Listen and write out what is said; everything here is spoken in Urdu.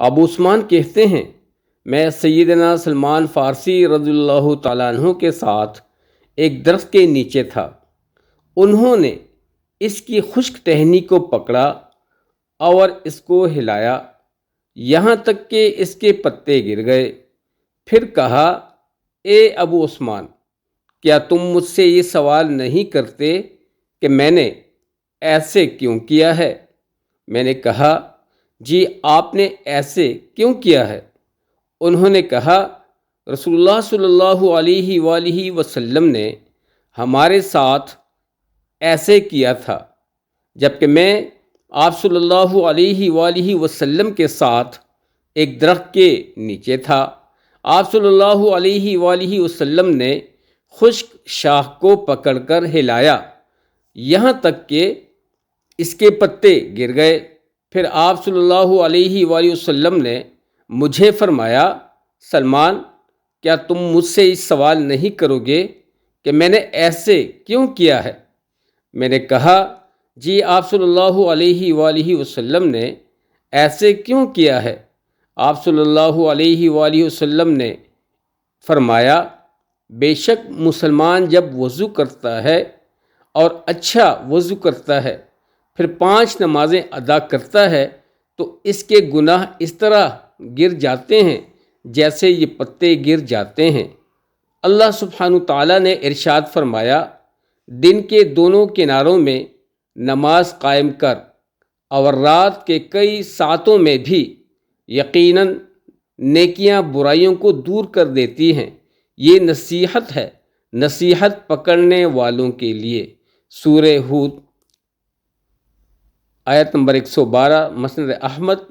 ابو عثمان کہتے ہیں میں سیدنا سلمان فارسی رضی اللہ تعالیٰ عنہ کے ساتھ ایک درخت کے نیچے تھا۔ انہوں نے اس کی خشک ٹہنی کو پکڑا اور اس کو ہلایا یہاں تک کہ اس کے پتے گر گئے۔ پھر کہا، اے ابو عثمان، کیا تم مجھ سے یہ سوال نہیں کرتے کہ میں نے ایسے کیوں کیا ہے؟ میں نے کہا، جی آپ نے ایسے کیوں کیا ہے؟ انہوں نے کہا، رسول اللہ صلی اللہ علیہ وآلہ وسلم نے ہمارے ساتھ ایسے کیا تھا جبکہ میں آپ صلی اللہ علیہ وآلہ وسلم کے ساتھ ایک درخت کے نیچے تھا۔ آپ صلی اللہ علیہ وآلہ وسلم نے خشک شاخ کو پکڑ کر ہلایا یہاں تک کہ اس کے پتے گر گئے۔ پھر آپ صلی اللہ علیہ وآلہ وسلم نے مجھے فرمایا، سلمان، کیا تم مجھ سے اس سوال نہیں کرو گے کہ میں نے ایسے کیوں کیا ہے؟ میں نے کہا، جی آپ صلی اللہ علیہ وآلہ وسلم نے ایسے کیوں کیا ہے؟ آپ صلی اللہ علیہ وآلہ وسلم نے فرمایا، بے شک مسلمان جب وضو کرتا ہے اور اچھا وضو کرتا ہے پھر 5 نمازیں ادا کرتا ہے تو اس کے گناہ اس طرح گر جاتے ہیں جیسے یہ پتے گر جاتے ہیں۔ اللہ سبحانہ تعالیٰ نے ارشاد فرمایا، دن کے دونوں کناروں میں نماز قائم کر اور رات کے کئی ساعتوں میں بھی، یقیناً نیکیاں برائیوں کو دور کر دیتی ہیں۔ یہ نصیحت ہے، نصیحت پکڑنے والوں کے لیے۔ سورہ ہود آیت نمبر 112، مسند احمد